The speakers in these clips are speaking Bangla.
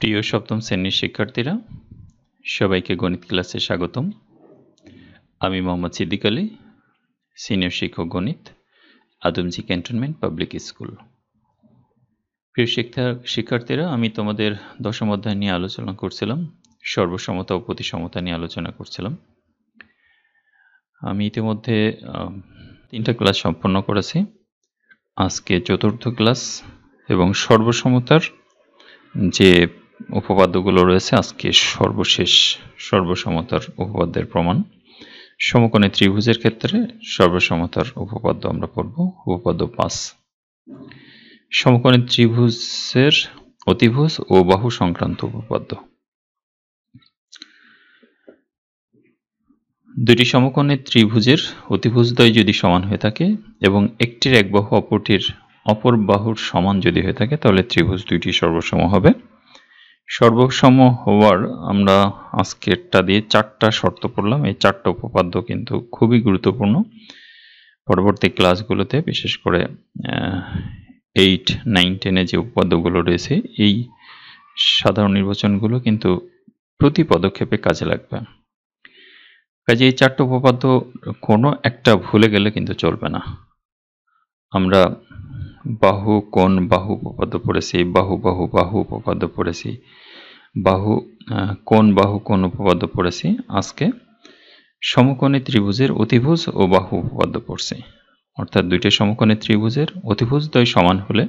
প্রিয় সপ্তম শ্রেণীর শিক্ষার্থীরা, সবাইকে গণিত ক্লাসে স্বাগতম। আমি মোহাম্মদ সিদ্দিক আলী, সিনিয়র শিক্ষক গণিত, আদমজি ক্যান্টনমেন্ট পাবলিক স্কুল। প্রিয় শিক্ষার্থীরা, আমি তোমাদের দশম অধ্যায় নিয়ে আলোচনা করছিলাম, সর্বসমতা ও প্রতিসমতা নিয়ে আলোচনা করছিলাম। আমি ইতিমধ্যে 3টা ক্লাস সম্পন্ন করেছি। আজকে চতুর্থ ক্লাস এবং সর্বসমতার যে উপপাদ্যগুলো রয়েছে, আজকে সর্বশেষ সর্বসমতার উপপাদ্যের প্রমাণ। সমকোণী ত্রিভুজের ক্ষেত্রে সর্বসমতার উপপাদ্য আমরা পড়ব, উপপাদ্য 5। সমকোণী ত্রিভুজের অতিভুজ ও বাহু সংক্রান্ত উপপাদ্য। দুটি সমকোণী ত্রিভুজের অতিভুজদ্বয় যদি সমান হয়ে থাকে এবং একটির এক বাহু অপরটির অপর বাহুর সমান যদি হয়ে থাকে, তাহলে ত্রিভুজ দুইটি সর্বসম হবে। সর্বসম হওয়ার আমরা আজকেরটা দিয়ে 4টা শর্ত পড়লাম। এই 4টা উপপাদ্য কিন্তু খুবই গুরুত্বপূর্ণ। পরবর্তী ক্লাসগুলোতে, বিশেষ করে 8, 9, 10 যে উপপাদ্যগুলো রয়েছে, এই সাধারণ নির্বাচনগুলো কিন্তু প্রতি পদক্ষেপে কাজে লাগবে। কাজে এই 4টা উপপাদ্য কোনো একটা ভুলে গেলে কিন্তু চলবে না। আমরা বাহু কোণ বাহু উপপাদ্য পড়েছি, বাহু বাহু বাহু উপপাদ্য পড়েছি, বাহু কোণ বাহু কোণ উপপাদ্য পড়েছি। আজকে সমকোণী ত্রিভুজের অতিভুজ ও বাহু উপপাদ্য পড়ছি। অর্থাৎ দুইটা সমকোণী ত্রিভুজের অতিভুজদ্বয় সমান হলে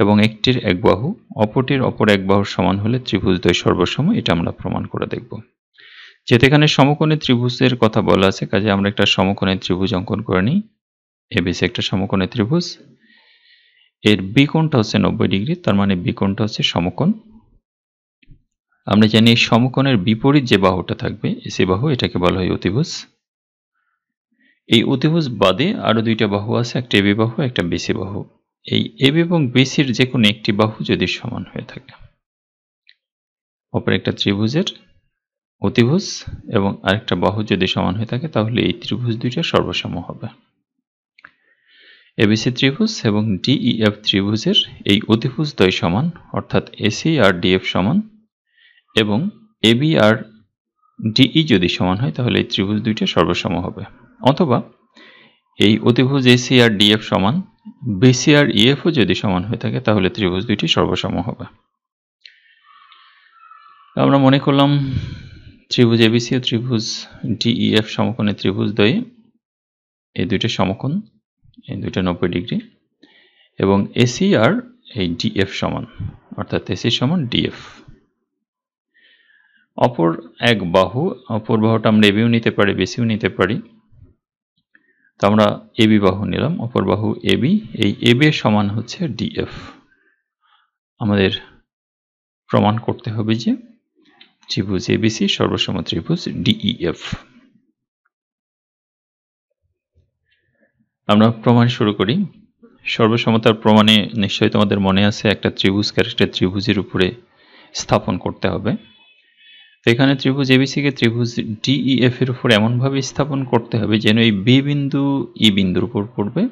এবং একটির এক বাহু অপরটির অপর এক বাহুর সমান হলে ত্রিভুজদ্বয় সর্বসম, এটা আমরা প্রমাণ করে দেখব। যেহেতু এখানে সমকোণী ত্রিভুজের কথা বলা আছে, কাজে আমরা একটা সমকোণী ত্রিভুজ অঙ্কন করে নিই। এবিসি একটা সমকোণী ত্রিভুজ, এর বি কোণটা হচ্ছে 90 ডিগ্রি, তার মানে বি কোণটা হচ্ছে সমকোণ। আমরা জানি এই সমকোণের বিপরীত যে বাহুটা থাকবে, এসি বাহু, এটাকে বলা হয় অতিভুজ। এই অতিভুজ বাদে আরো দুইটা বাহু আছে, একটা এবি বাহু, একটা বিসি বাহু। এই এবি এবং বিসির যে কোনো একটি বাহু যদি সমান হয়ে থাকে, অপর একটা ত্রিভুজের অতিভুজ এবং আরেকটা বাহু যদি সমান হয়ে থাকে, তাহলে এই ত্রিভুজ দুইটা সর্বসম হবে। এবিসি ত্রিভুজ এবং ডিইএফ ত্রিভুজের এই অতিভুজদ্বয় সমান, অর্থাৎ এসি আর ডিএফ সমান, এবং এবি আর ডিই যদি সমান হয়, তাহলে এই ত্রিভুজ দুইটা সর্বসম হবে। অথবা এই অতিভুজ এসি আর ডিএফ সমান, বিসি আর ইএফও যদি সমান হয়ে থাকে, তাহলে ত্রিভুজ দুইটি সর্বসম হবে। আমরা মনে করলাম ত্রিভুজ এবিসি ও ত্রিভুজ ডিইএফ সমকোণী ত্রিভুজদ্বয়ে এই দুইটা সমকোণ, এই দুইটা 90 ডিগ্রি, এবং এসি আর এই ডিএফ সমান, অর্থাৎ এসি সমান ডিএফ। অপর এক বাহু, অপর বাহুটা আমরা এবিও নিতে পারি, বিসিও নিতে পারি। তো আমরা এবি বাহু নিলাম, অপর বাহু এবি, এই এবি এর সমান হচ্ছে ডিএফ। আমাদের প্রমাণ করতে হবে যে ত্রিভুজ এবিসি সর্বসম ত্রিভুজ ডিইএফ। আমরা প্রমাণ শুরু করি। সর্বসমতার প্রমাণে নিশ্চয়ই তোমাদের মনে আছে, একটা ত্রিভুজকে আরেকটা ত্রিভুজের উপরে স্থাপন করতে হবে। তো এখানে ত্রিভুজ এবিসিকে ত্রিভুজ ডিইএফ এর উপর এমনভাবে স্থাপন করতে হবে যেন এই বি বিন্দু ই বিন্দুর উপর পড়বে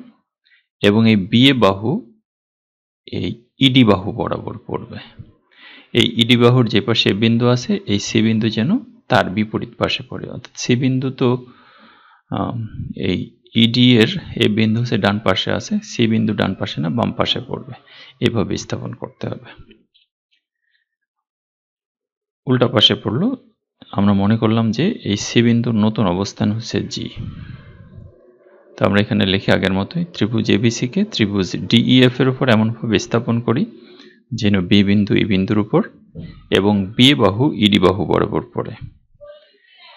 এবং এই বি এ বাহু এই ইডি বাহু বরাবর পড়বে। এই ইডি বাহুর যে পাশে বিন্দু আছে, এই সি বিন্দু যেন তার বিপরীত পাশে পড়ে। অর্থাৎ সি বিন্দু তো এই ইডি এর এই বিন্দু হচ্ছে ডান পাশে আছে, সি বিন্দু ডান পাশে না, বাম পাশে পড়বে। এভাবে স্থাপন করতে হবে। উল্টা পাশে পড়লো, আমরা মনে করলাম যে এই সি বিন্দুর নতুন অবস্থান হচ্ছে জি। তো আমরা এখানে লিখে আগের মতোই ত্রিভুজ এবিসি কে ত্রিভুজ ডিইএফ এর উপর এমনভাবে স্থাপন করি যেন বি বিন্দু ই বিন্দুর উপর এবং বি বাহু ইডি বাহু বরাবর পড়ে।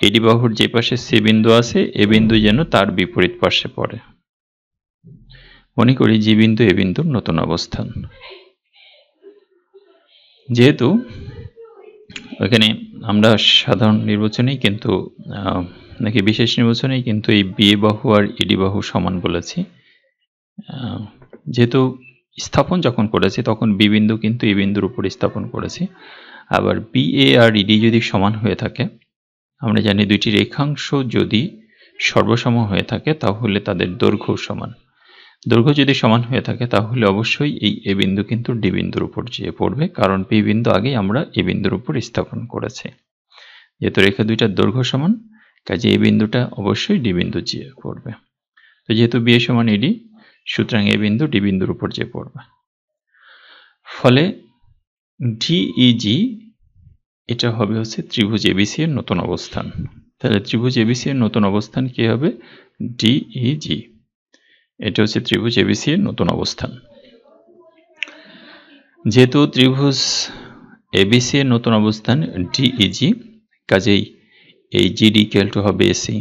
ইডি বাহুর যে পাশে সি বিন্দু আছে, এ বিন্দু যেন তার বিপরীত পাশে পড়ে। মনে করি জি বিন্দু এ বিন্দুর নতুন অবস্থান। যেহেতু এখানে আমরা সাধারণ নির্বাচনেই কিন্তু নাকি বিশেষ নির্বাচনেই কিন্তু এই বি বাহু আর ইডি বাহু সমান বলেছি, যেহেতু স্থাপন যখন করেছি তখন বি বিন্দু কিন্তু ই বিন্দুর উপর স্থাপন করেছি। আবার বি এ আর ইডি যদি সমান হয়ে থাকে, আমরা জানি দুইটি রেখাংশ যদি সর্বসম হয়ে থাকে তাহলে তাদের দৈর্ঘ্য সমান। দৈর্ঘ্য যদি সমান হয়ে থাকে তাহলে অবশ্যই এই এ বিন্দু কিন্তু ডি বিন্দুর উপর যেয়ে পড়বে, কারণ পি বিন্দু আগেই আমরা এ বিন্দুর উপর স্থাপন করেছি। যেহেতু রেখা দুইটার দৈর্ঘ্য সমান, কাজে এই বিন্দুটা অবশ্যই ডি বিন্দু যেয়ে পড়বে। তো যেহেতু বি সমান এডি, সুতরাং এই বিন্দু ডি বিন্দুর উপর যেয়ে পড়বে। ফলে ডিইজি এটা হবে হচ্ছে ত্রিভুজ এবিসি এর নতুন অবস্থান। তাহলে ত্রিভুজ এবিসি এর নতুন অবস্থান কি হবে? ডিইজি। এটা হচ্ছে ত্রিভুজ এবিসি এর নতুন অবস্থান। যেহেতু ত্রিভুজ এবিসি এর নতুন অবস্থান ডিইজি, কাজেই এই জিডি ইকুয়াল টু হবে এসি।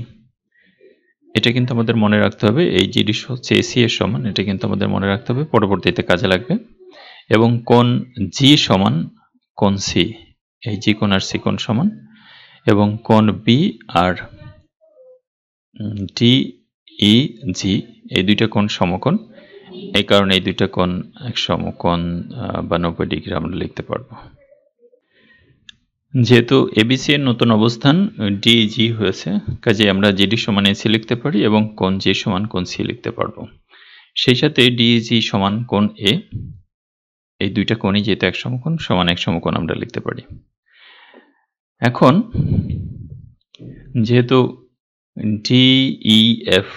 এটা কিন্তু আমাদের মনে রাখতে হবে, এই জিডি হচ্ছে এসি এর সমান, এটা কিন্তু আমাদের মনে রাখতে হবে, পরবর্তীতে কাজে লাগবে। এবং কোণ জি সমান কোণ সি, এই জি কোণ আর সি কোণ সমান, এবং কোণ বি আর ডিইজি এই দুইটা কোণ সমকোণ, এই কারণে এই দুইটা কোণ এক সমকোণ বা 90 ডিগ্রি আমরা লিখতে পারবো। যেহেতু এবিসি এর নতুন অবস্থান ডিজি হয়েছে, কাজে আমরা জিডি সমান এসি লিখতে পারি এবং কোণ জি সমান কোণ সি লিখতে পারবো। সেই সাথে ডিজি সমান কোণ এ, এই দুইটা কোণই যেহেতু এক সমকোণ, সমান এক সমকোণ আমরা লিখতে পারি। এখন যেহেতু ডিইএফ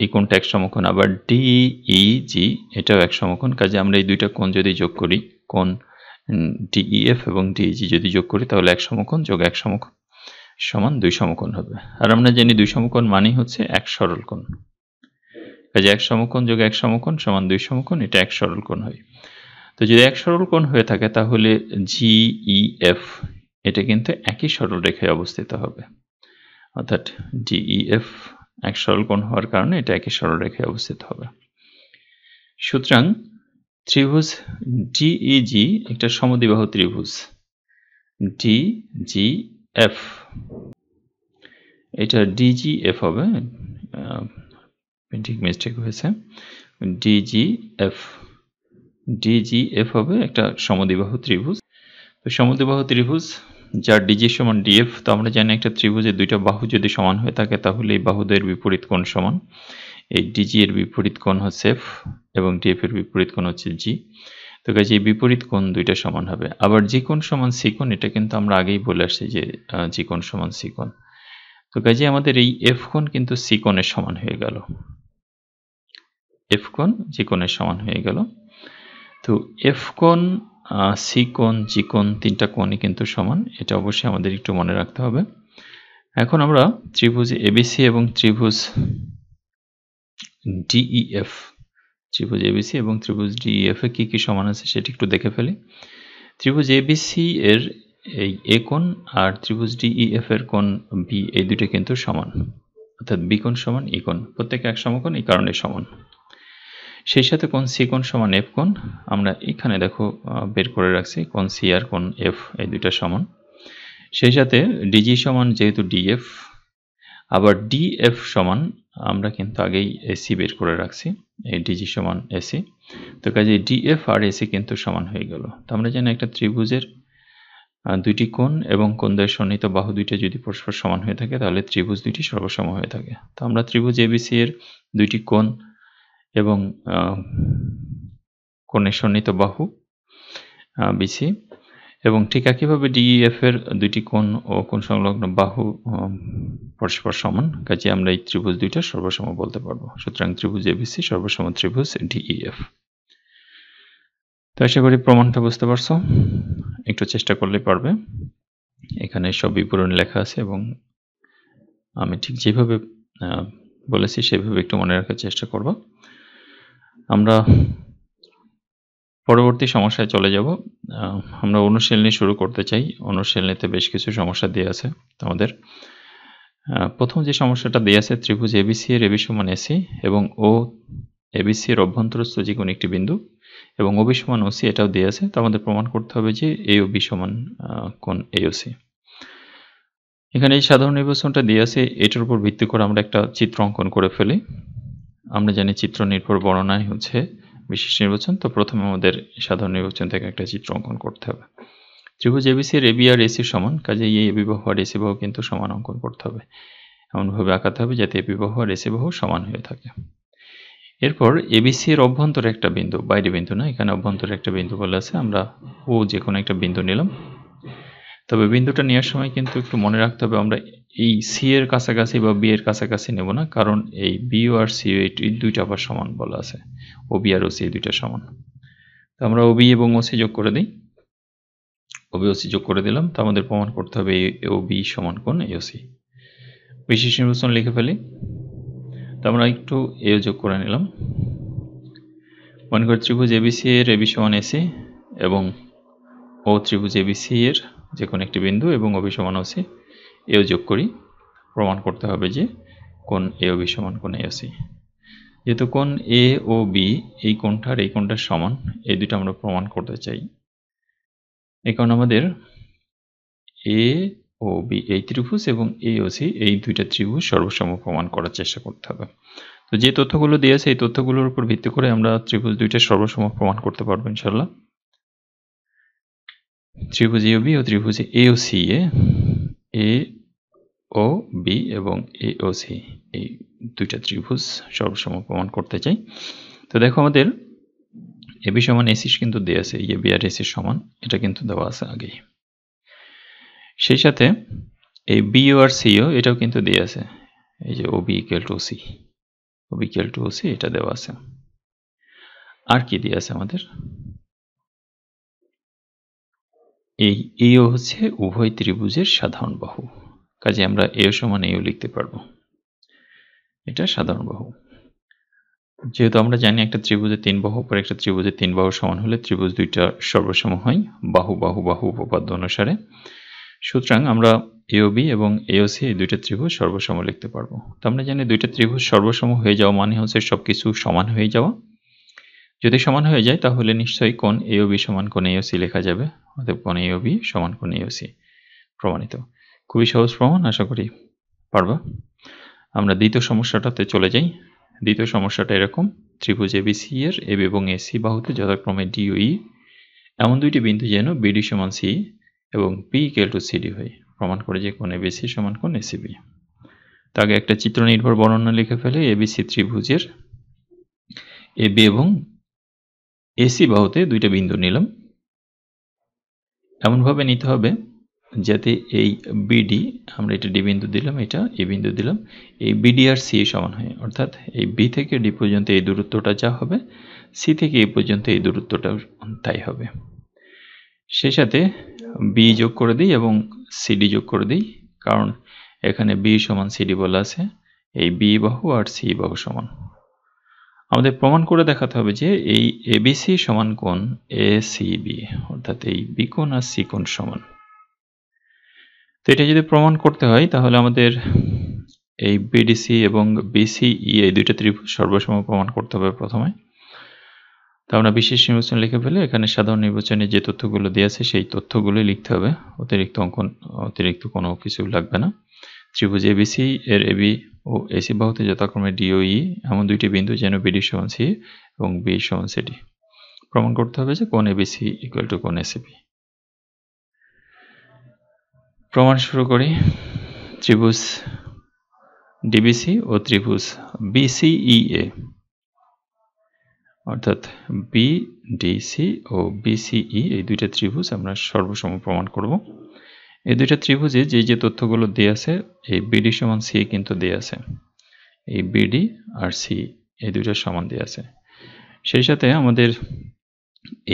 এই কোণটা এক সমকোণ, আবার ডিইজি এটাও এক সমকোণ, কাজে আমরা এই দুইটা কোণ যদি যোগ করি, কোণ ডিইএফ এবং ডিইজি যদি যোগ করি, তাহলে এক সমকোণ যোগ এক সমকোণ সমান দুই সমকোণ হবে। আর আমরা জানি দুই সমকোণ মানেই হচ্ছে এক সরল কোণ, কাজে এক সমকোণ যোগ এক সমকোণ সমান দুই সমকোণ, এটা এক সরল কোণ হয়। তো যদি এক সরল কোণ হয়ে থাকে তাহলে জিইএফ এটা কিন্তু একই সরল রেখায় অবস্থিত হবে, অর্থাৎ ডিইএফ এক সরল কোণ হওয়ার কারণে এটা একই সরল রেখায় অবস্থিত হবে। সুতরাং ত্রিভুজ ডিইজি একটা সমদ্বিবাহু ত্রিভুজ ডিজিএফ, এটা ডিজিএফ হবে, প্রিন্টিং মিস্টেক হয়েছে, ডিজিএফ হবে একটা সমদ্বিবাহু ত্রিভুজ। তো সমদ্বিবাহু ত্রিভুজ যার ডিজি সমান ডিএফ, তো আমরা জানি একটা ত্রিভুজের দুইটা বাহু যদি সমান হয়ে থাকে তাহলে এই বাহুদের বিপরীত কোণ সমান। এই ডিজি এর বিপরীত কোণ হচ্ছে এফ এবং ডিএফ এর বিপরীত কোণ হচ্ছে জি। তো কাজে এই বিপরীত কোণ দুইটা সমান হবে। আবার জি কোণ সমান সি কোণ, এটা কিন্তু আমরা আগেই বলে আসছি যে জি কোণ সমান সি কোণ। তো কাজে আমাদের এই এফ কোণ কিন্তু সি কোণের সমান হয়ে গেল, এফ কোণ জি কোণের সমান হয়ে গেল। তো এফ কোণ, সি কোণ, জি কোণ তিনটা কোণই কিন্তু সমান, এটা অবশ্যই আমাদের একটু মনে রাখতে হবে। এখন আমরা ত্রিভুজ এবিসি এবং ত্রিভুজ ডিইএফ, ত্রিভুজ এবিসি এবং ত্রিভুজ ডিইএফ এ কি কি সমান আছে সেটা একটু দেখে ফেলি। ত্রিভুজ এবিসি এর এই এ কোণ আর ত্রিভুজ ডিইএফ এর কোণ বি, এই দুটো কিন্তু সমান, অর্থাৎ বি কোণ সমান ই কোণ, প্রত্যেকে এক সমকোণ, এই কারণে সমান। সেই সাথে কোণ সি কোণ সমান এফ কোণ, আমরা এখানে দেখো বের করে রাখছি, কোণ সি আর কোণ এফ এই দুইটা সমান। সেই সাথে ডিজি সমান যেহেতু ডিএফ, আবার ডিএফ সমান আমরা কিন্তু আগেই এসি বের করে রাখছি, এই ডিজি সমান এসি। তো কাজে ডিএফ আর এসি কিন্তু সমান হয়ে গেল। তো আমরা জানি একটা ত্রিভুজের দুইটি কোণ এবং কোণদ্বয়ের সন্নিহিত বাহু দুইটা যদি পরস্পর সমান হয়ে থাকে তাহলে ত্রিভুজ দুইটি সর্বসম হয়ে থাকে। তো আমরা ত্রিভুজ এবিসি এর দুইটি কোণ এবং কোণের সন্নিহিত বাহু বিসি এবং ঠিক একইভাবে ডিইএফ এর দুইটি কোণ ও কোণ সংলগ্ন বাহু পরস্পর সমান, কাজে আমরা এই ত্রিভুজ দুইটা সর্বসম বলতে পারবো। সুতরাং ত্রিভুজ এবিসি সর্বসম ত্রিভুজ ডিইএফ। তো আশা করি প্রমাণটা বুঝতে পারছো, একটু চেষ্টা করলে পারবে। এখানে সব বিবরণ লেখা আছে এবং আমি ঠিক যেভাবে বলেছি সেভাবে একটু মনে রাখার চেষ্টা করব। আমরা পরবর্তী সমস্যায় চলে যাব। আমরা অনুশীলনী শুরু করতে চাই। অনুশীলনীতে বেশ কিছু সমস্যা দেওয়া আছে আমাদের। প্রথম যে সমস্যাটা দেওয়া আছে, ত্রিভুজ এবিসি এর এবি সমান এসি এবং ও এবিসি এর অভ্যন্তরস্থ যে কোনো একটি বিন্দু এবং ওবি সমান ওসি, এটাও দেওয়া আছে। তো আমাদের প্রমাণ করতে হবে যে এ ও বি সমান কোণ এওসি। এখানে এই সাধারণ নির্বাচনটা দেওয়া আছে, এটার উপর ভিত্তি করে আমরা একটা চিত্র অঙ্কন করে ফেলি। আমরা জানি চিত্র নির্ভর বর্ণনায় হচ্ছে বিশেষ নির্বাচন। তো প্রথমে আমাদের সাধারণ নির্বাচন থেকে একটা চিত্র অঙ্কন করতে হবে। ত্রিভুজ এবিসি এর এবি আর এসি সমান, কাজে এই এবি বাহু আর এসি বাহু কিন্তু সমান অঙ্কন করতে হবে, এমনভাবে আঁকাতে হবে যাতে এবি বাহু আর এসি বাহু সমান হয়ে থাকে। এরপর এবিসি এর অভ্যন্তরে একটা বিন্দু, বাইরে বিন্দু না, এখানে অভ্যন্তরে একটা বিন্দু বলে আছে, আমরা ও যে কোনো একটা বিন্দু নিলাম। তবে বিন্দুটা নেওয়ার সময় কিন্তু একটু মনে রাখতে হবে আমরা এই সি এর কাছাকাছি বা বি এর কাছাকাছি নেব না, কারণ এই বিও আর সি এই দুইটা আবার সমান বলা আছে, ও বি আর ও সি দুইটা সমান। তো আমরা ওবি এবং ওসি যোগ করে দিই, ওবি ওসি যোগ করে দিলাম। তো আমাদের প্রমাণ করতে হবে ও বি সমান কোণ এওসি। বিশেষ নির্বাচন লিখে ফেলি। তো আমরা একটু এ যোগ করে নিলাম। মনে করি ত্রিভুজ এবিসি এর এবি সমান এসি এবং ও ত্রিভুজ এবিসি এর যে কোনো একটি বিন্দু এবং ওবি সমান ওসি, এও যোগ করি। প্রমাণ করতে হবে যে কোণ এ ও বি সমান কোণ এওসি। যেহেতু কোণ এ ও বি এই কোণটার এই কোণটার সমান, এই দুটো আমরা প্রমাণ করতে চাই। এই কারণে আমাদের এ ও বি এই ত্রিভুজ এবং এ ও সি এই দুইটা ত্রিভুজ সর্বসম প্রমাণ করার চেষ্টা করতে হবে। তো যে তথ্যগুলো দিয়েছে এই তথ্যগুলোর উপর ভিত্তি করে আমরা ত্রিভুজ দুইটা সর্বসম প্রমাণ করতে পারবো ইনশাল্লাহ। ত্রিভুজ এ ও বি ও ত্রিভুজ এ ও সি এ ও বি এবং এ ও সি এই দুইটা ত্রিভুজ সর্বসম প্রমাণ করতে চাই। তো দেখো আমাদের এবি সমান এসি কিন্তু দেওয়া আছে, এ বি আর এসি সমান, এটা কিন্তু দেওয়া আছে আগেই। সেই সাথে এই বিও আর সিও এটাও কিন্তু দেওয়া আছে, এই যে OB equal to OC, OB equal to OC এটা দেওয়া আছে। আর কি দেওয়া আছে আমাদের, এই এও হচ্ছে উভয় ত্রিভুজের সাধারণ বাহু, কাজে আমরা এও সমান এও লিখতে পারবো, এটা সাধারণ বাহু। যেহেতু আমরা জানি একটা ত্রিভুজের তিন বাহু পর একটা ত্রিভুজের তিন বাহু সমান হলে ত্রিভুজ দুইটা সর্বসম হয় বাহু বাহু বাহু উপপাদ্য অনুসারে। সুতরাং আমরা এওবি এবং এওসি এই দুইটা ত্রিভুজ সর্বসম লিখতে পারবো। তো আমরা জানি দুইটা ত্রিভুজ সর্বসম হয়ে যাওয়া মানে হচ্ছে সবকিছু সমান হয়ে যাওয়া। যদি সমান হয়ে যায় তাহলে নিশ্চয়ই কোণ এওবি সমান কোণ এওসি লেখা যাবে, অতএব কোণ এওবি সমান কোণ এওসি প্রমাণিত। খুবই সহজ প্রমাণ, আশা করি পারবা। আমরা দ্বিতীয় সমস্যাটাতে চলে যাই। দ্বিতীয় সমস্যাটা এরকম, ত্রিভুজ এবিসি এর এবি এবং এসি বাহুতে যথাক্রমে ডি ও ই এমন দুইটি বিন্দু যেন বিডি সমান সি এবং পি ইকুয়াল টু সিডি হয়। প্রমাণ করে যে কোণ এবিসি সমান কোণ এসিবি। তো আগে একটা চিত্র নির্ভর বর্ণনা লিখে ফেলে। এবিসি ত্রিভুজের এবি এবং এসি বাহুতে দুইটা বিন্দু নিলাম। এমনভাবে নিতে হবে যাতে এই বিডি, আমরা এটা ডি বিন্দু দিলাম, এটা এ বিন্দু দিলাম, এই বিডি আর সি সমান হয়, অর্থাৎ এই বি থেকে ডি পর্যন্ত এই দূরত্বটা যা হবে সি থেকে এই পর্যন্ত এই দূরত্বটা তাই হবে। সেই সাথে বি যোগ করে দিই এবং সিডি যোগ করে দিই, কারণ এখানে বি সমান সিডি বলা আছে, এই বি বাহু আর সি বাহু সমান। আমাদের প্রমাণ করে দেখাতে হবে যে এই এবিসি সমান কোণ এসিবি, অর্থাৎ এই বি কোণ আর সি কোণ সমান। তো এটা যদি প্রমাণ করতে হয় তাহলে আমাদের এই বিডিসি এবং বিসিই এই দুইটা ত্রিভুজ সর্বসম প্রমাণ করতে হবে প্রথমে। তো আমরা বিশেষ নির্বাচন লিখে ফেলে এখানে সাধারণ নির্বাচনে যে তথ্যগুলো দেওয়া আছে সেই তথ্যগুলোই লিখতে হবে, অতিরিক্ত কোনো কিছু লাগবে না। ত্রিভুজ এবিসি এর এবি ও এসি বাহুতে যথাক্রমে ডি ও ই এমন দুইটি বিন্দু যেন বিডি সমান সি এবং বি সমান সিডি। প্রমাণ করতে হবে যে কোণ এবিসি ইকুয়াল টু কোণ এসিবি। প্রমাণ শুরু করি। ত্রিভুজ ডিবিসি ও ত্রিভুজ বিসিইএ, অর্থাৎ বিডিসি ও বিসিই এই দুইটা ত্রিভুজ আমরা সর্বসম প্রমাণ করব। এই দুইটা ত্রিভুজে যে যে তথ্যগুলো দেওয়া আছে, এই বিডি সমান সি কিন্তু দেওয়া আছে, এই বিডি আর সি এই দুইটা সমান দেওয়া আছে। সেই সাথে আমাদের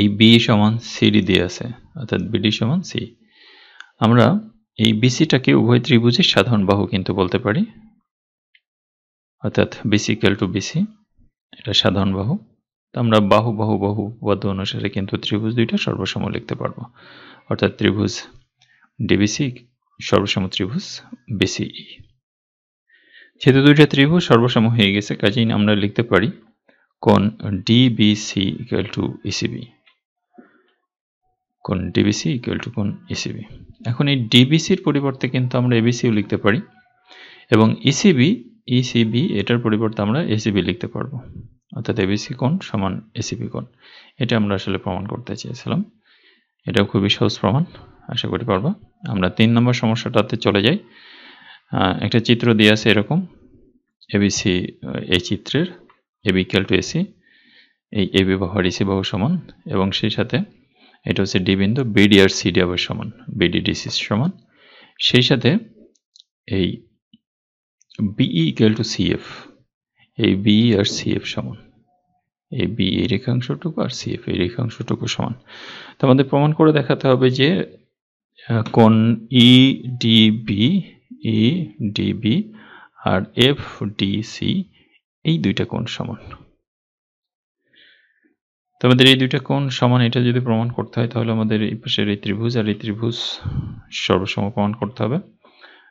এই বি সমান সিডি দেওয়া আছে, অর্থাৎ বিডি সমান সি। আমরা এই বিসিটাকে উভয় ত্রিভুজের সাধারণ বাহু কিন্তু বলতে পারি, অর্থাৎ বিসি ইকুয়াল টু বিসি, এটা সাধারণ বাহু। তো আমরা বাহু বাহু বাহু উপপাদ্য অনুসারে কিন্তু ত্রিভুজ দুইটা সর্বসম লিখতে পারবো, অর্থাৎ ত্রিভুজ ডিবিসি সর্বসম ত্রিভুজ বিসিই। যেহেতু দুইটা ত্রিভুজ সর্বসম হয়ে গেছে, কাজেই আমরা লিখতে পারি কোণ ডিবিসি ইকুয়াল টু ইসিবি, কোণ ডিবিসি ইকুয়াল টু কোণ ইসিবি। এখন এই ডিবিসির পরিবর্তে কিন্তু আমরা এবিসিও লিখতে পারি এবং ইসিবি এটার পরিবর্তে আমরা এসিবি লিখতে পারবো, অর্থাৎ এবিসি কোণ সমান এসিবি কোণ। এটা আমরা আসলে প্রমাণ করতে চেয়েছিলাম। এটাও খুবই সহজ প্রমাণ, আশা করি পারবা। আমরা 3 নম্বর সমস্যাটাতে চলে যাই। একটা চিত্র দিয়ে আছে এরকম, এবিসি এই চিত্রের এবি ইকুয়াল টু এসি, এই এবি বাহু আর এসি বাহু সমান, এবং সেই সাথে এটা হচ্ছে ডি বিন্দু, বিডি আর সিডি আবার সমান, বিডি ডিসি সমান। সেই সাথে এই বিই ইকুয়াল টু সিএফ, এই বিই আর সিএফ সমান, এই বি এই রেখাংশটুকু আর সিএফ এই রেখাংশটুকু সমান। তো আমাদের প্রমাণ করে দেখাতে হবে যে কোণ ইডিবি আর এফডিসি এই দুইটা কোণ সমান। তো আমাদের এই দুইটা কোণ সমান এটা যদি প্রমাণ করতে হয় তাহলে আমাদের এই পাশের এই ত্রিভুজ আর এই ত্রিভুজ সর্বসম প্রমাণ করতে হবে।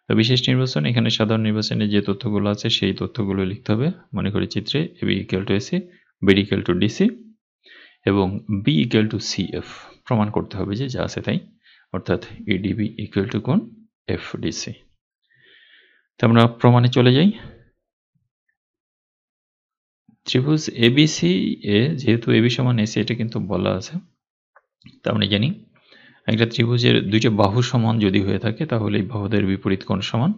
তো বিশেষ নির্বাচন, এখানে সাধারণ নির্বাচনে যে তথ্যগুলো আছে সেই তথ্যগুলো লিখতে হবে। মনে করি চিত্রে AB equal to AC, BD equal to DC এবং বি ইকুয়াল টু সিএফ প্রমাণ করতে হবে যে যা আছে তাই, অর্থাৎ ইডিবি ইকুয়াল টু কোণ এফডিসি। তো আমরা প্রমাণে চলে যাই। ত্রিভুজ এবিসি এ যেহেতু এবি সমান এসি এটা কিন্তু বলা আছে, তা আমরা জানি একটা ত্রিভুজের দুইটা বাহু সমান যদি হয়ে থাকে তাহলে এই বাহুদের বিপরীত কোণ সমান,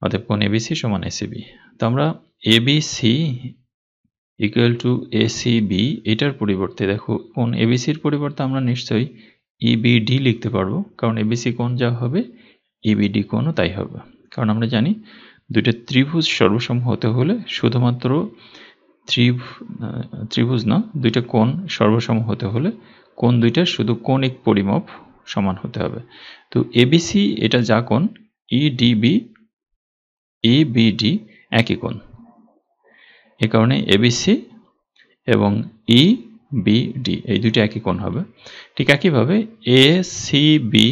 অতএব কোণ এবিসি সমান এসিবি। তো আমরা এবিসি ইকুয়াল টু এসিবি এটার পরিবর্তে দেখো কোণ এবিসির পরিবর্তে আমরা নিশ্চয়ই ইবিডি লিখতে পারবো, কারণ এবিসি কোণ যা হবে ইবিডি কোণও তাই হবে। কারণ আমরা জানি দুইটা ত্রিভুজ সর্বসম হতে হলে শুধুমাত্র ত্রিভুজ না, দুইটা কোণ সর্বসম হতে হলে কোণ দুইটার শুধু কৌণিক পরিমাপ সমান হতে হবে। তো এবিসি এটা যা কোণ, ইডিবি ইবিডি একই কোণ, এ কারণে এবিসি এবং ইবিডি এই দুইটা একই কোণ হবে। ঠিক একইভাবে এসিবি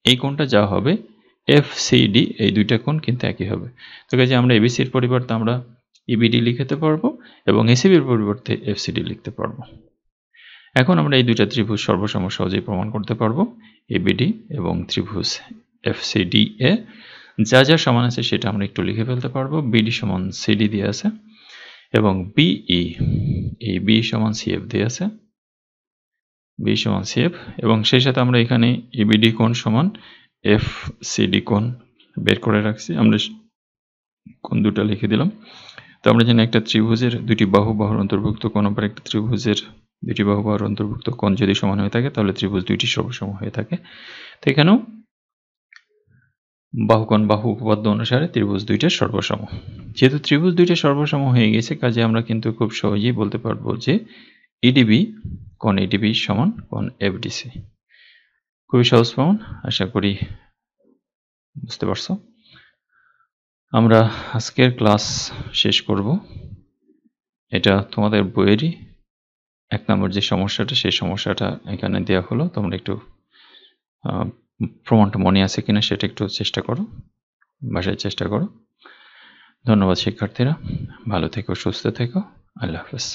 এই কোণটা যা হবে এফসিডি এই দুইটা কোণ কিন্তু একই হবে। তো কাজে আমরা এবিসির পরিবর্তে আমরা ইবিডি লিখতে পারবো এবং এসিবির পরিবর্তে এফসিডি লিখতে পারবো। এখন আমরা এই দুইটা ত্রিভুজ সর্বসম সহজেই প্রমাণ করতে পারবো। এবিডি এবং ত্রিভুজ এফসিডি এ যা যা সমান আছে সেটা আমরা একটু লিখে ফেলতে পারবো। বিডি সমান সিডি দিয়ে আছে এবং বিই এই বি সমান সিএফ দিয়ে আছে, বি সমান সিএফ, এবং সেই সাথে আমরা এখানে ইবিডি কোণ সমান এফসিডি কোণ বের করে রাখছি, আমরা কোণ দুটো লিখে দিলাম। তো আমরা জানি একটা ত্রিভুজের দুটি বাহুর অন্তর্ভুক্ত কোণ আবার একটা ত্রিভুজের দুটি বাহুর অন্তর্ভুক্ত কোণ যদি সমান হয়ে থাকে তাহলে ত্রিভুজ দুইটি সর্বসম হয়ে থাকে। তো এখানেও বাহুকোণ বাহু উপপাদ্য অনুসারে ত্রিভুজ দুইটা সর্বসম। যেহেতু ত্রিভুজ দুইটা সর্বসম হয়ে গেছে কাজে আমরা কিন্তু খুব সহজেই বলতে পারবো যে ইডিবি কোণ ইডিবি সমান কোণ এফডিসি। খুবই সহজ প্রমাণ, আশা করি বুঝতে পারছো। আমরা আজকের ক্লাস শেষ করব। এটা তোমাদের বইয়েরই 1 নম্বর যে সমস্যাটা সেই সমস্যাটা এখানে দেওয়া হলো, তোমরা একটু প্রমাণটা মনে আছে কিনা সেটা একটু চেষ্টা করো, বাসায় চেষ্টা করো। ধন্যবাদ শিক্ষার্থীরা, ভালো থেকো, সুস্থ থেকো, আল্লাহ হাফেজ।